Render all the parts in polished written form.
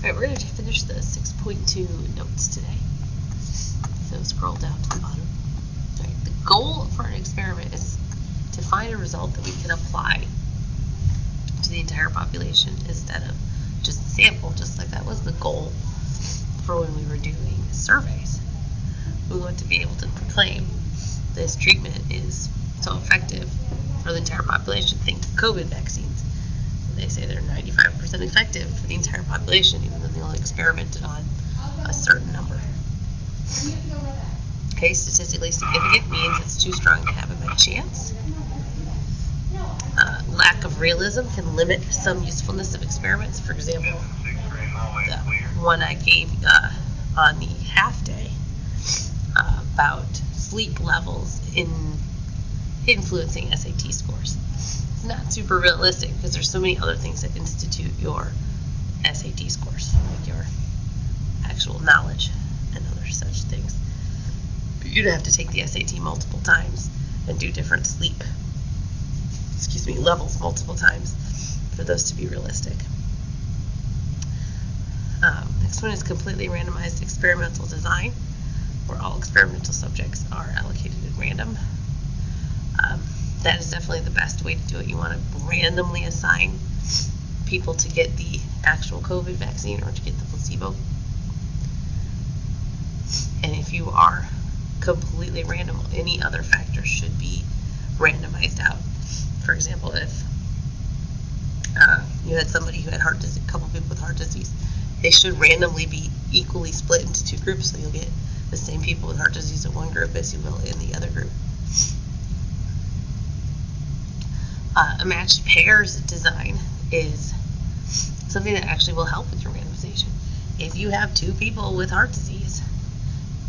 Alright, we're going to finish the 6.2 notes today. So scroll down to the bottom. Alright, the goal for an experiment is to find a result that we can apply to the entire population instead of just a sample, just like that was the goal for when we were doing surveys. We want to be able to proclaim this treatment is so effective for the entire population. Think COVID vaccines. They say they're 95% effective for the entire population, even though they only experimented on a certain number. Okay, statistically significant means it's too strong to have it by chance. Lack of realism can limit some usefulness of experiments. For example, the one I gave on the half day about sleep levels influencing SAT scores. It's not super realistic because there's so many other things that institute your SAT scores, like your actual knowledge and other such things. You'd have to take the SAT multiple times and do different sleep levels multiple times for those to be realistic. Next one is completely randomized experimental design, where all experimental subjects are allocated at random. That is definitely the best way to do it. You want to randomly assign people to get the actual COVID vaccine or to get the placebo. And if you are completely random, any other factors should be randomized out. For example, if you had somebody who had heart disease, a couple people with heart disease, they should randomly be equally split into two groups, so you'll get the same people with heart disease in one group as you will in the other group. A matched pairs design is something that actually will help with your randomization. If you have two people with heart disease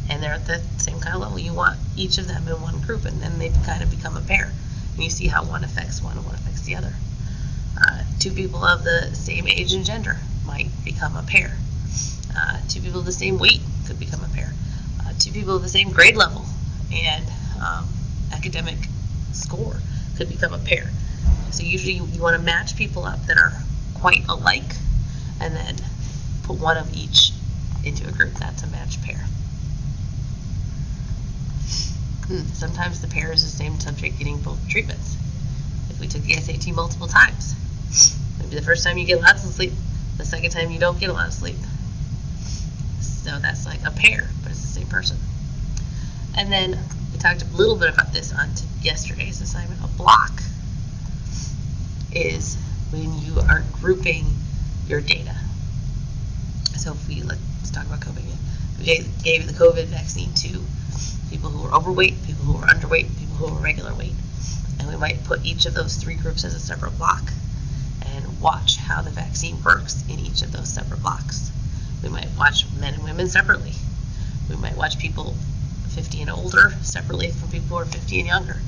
and they're at the same kind of level, you want each of them in one group, and then they kind of become a pair. And you see how one affects one and one affects the other. Two people of the same age and gender might become a pair. Two people of the same weight could become a pair. Two people of the same grade level and academic score could become a pair. So usually you want to match people up that are quite alike and then put one of each into a group. That's a matched pair. Sometimes the pair is the same subject getting both treatments. If we took the SAT multiple times, maybe the first time you get lots of sleep, the second time you don't get a lot of sleep. So that's like a pair, but it's the same person. And then we talked a little bit about this on yesterday's assignment. A block is when you are grouping your data. So if let's talk about COVID again. We gave the COVID vaccine to people who were overweight, people who were underweight, people who were regular weight. And we might put each of those three groups as a separate block and watch how the vaccine works in each of those separate blocks. We might watch men and women separately. We might watch people 50 and older separately from people who are 50 and younger.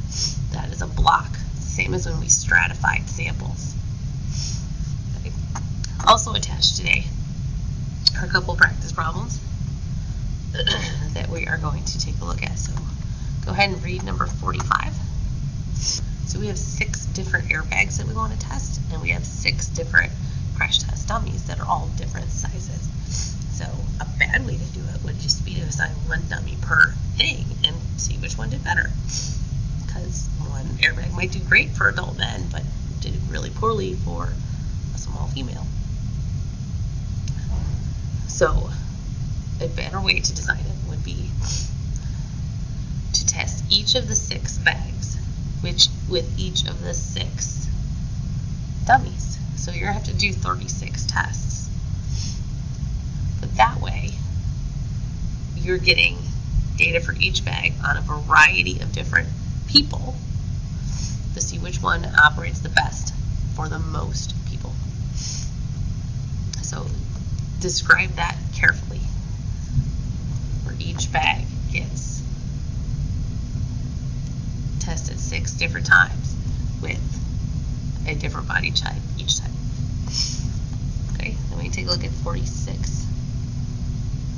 That is a block, same as when we stratified samples. Okay. Also attached today are a couple practice problems that we are going to take a look at. So go ahead and read number 45. So we have 6 different airbags that we want to test, and we have 6 different crash test dummies that are all different sizes. So a bad way to do it would just be to assign one dummy per thing and see which one did better. Because one airbag might do great for adult men, but did really poorly for a small female. So a better way to design it would be to test each of the 6 bags, with each of the 6 dummies. So you're going to have to do 36 tests. But that way, you're getting data for each bag on a variety of different people to see which one operates the best for the most people. So describe that carefully, where each bag gets tested 6 different times with a different body type each time. Okay, then we take a look at 46.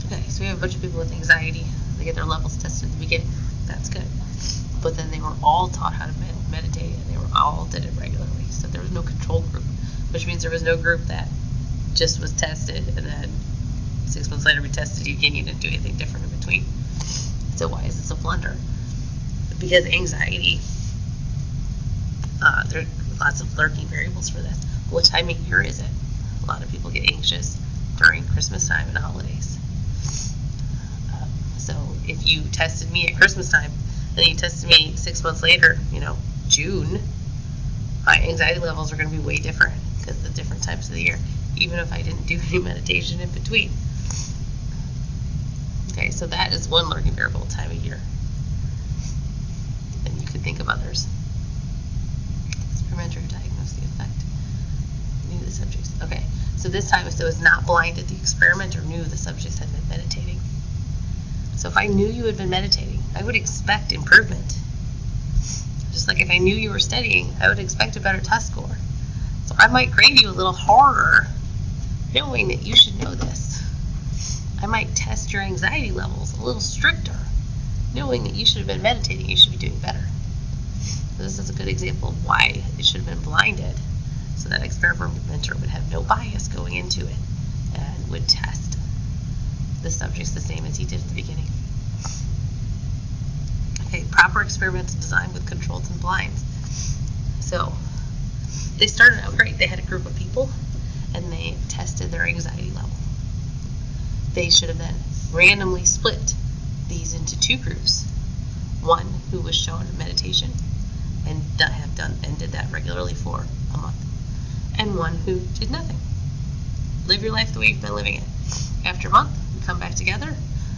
Okay, so we have a bunch of people with anxiety. They get their levels tested at the beginning. That's good. But then they were all taught how to meditate, and they all did it regularly. So there was no control group, which means there was no group that just was tested, and then 6 months later we tested you again, you didn't do anything different in between. So why is this a blunder? Because anxiety, there are lots of lurking variables for this. What time of year is it? A lot of people get anxious during Christmas time and holidays. So if you tested me at Christmas time, and you tested me 6 months later, June, my anxiety levels are going to be way different because of the different times of the year, even if I didn't do any meditation in between. Okay, so that is one lurking variable, time of year. And you could think of others. Experimenter diagnose the effect. Knew the subjects. Okay, so this time it was not blinded. The experimenter knew the subjects had been meditating. So if I knew you had been meditating, I would expect improvement. Just like if I knew you were studying, I would expect a better test score. So I might grade you a little harder, knowing that you should know this. I might test your anxiety levels a little stricter, knowing that you should have been meditating, you should be doing better. So this is a good example of why it should have been blinded, so that experimenter would have no bias going into it and would test the subjects the same as he did at the beginning. Okay, proper experimental design with controls and blinds. So they started out great. They had a group of people and they tested their anxiety level. They should have then randomly split these into two groups. One who was shown meditation and did that regularly for a month, and one who did nothing. Live your life the way you've been living it. After a month, we come back together.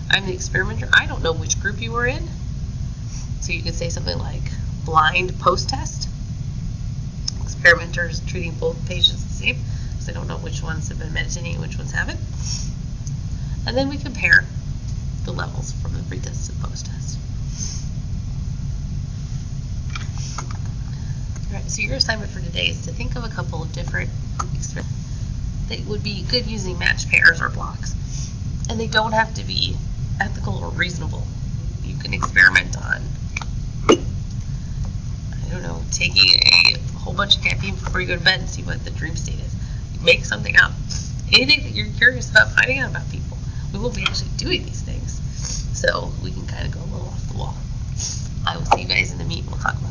I'm the experimenter. I don't know which group you were in. So you could say something like blind post-test. Experimenters treating both patients the same, because they don't know which ones have been meditating and which ones haven't. And then we compare the levels from the pre-test to the post-test. All right, so your assignment for today is to think of a couple of different experiments that would be good using matched pairs or blocks. And they don't have to be ethical or reasonable. You can experiment on, taking a whole bunch of caffeine before you go to bed and see what the dream state is. Make something up. Anything that you're curious about finding out about people. We won't be actually doing these things. So we can kind of go a little off the wall. I will see you guys in the meet. We'll talk about it.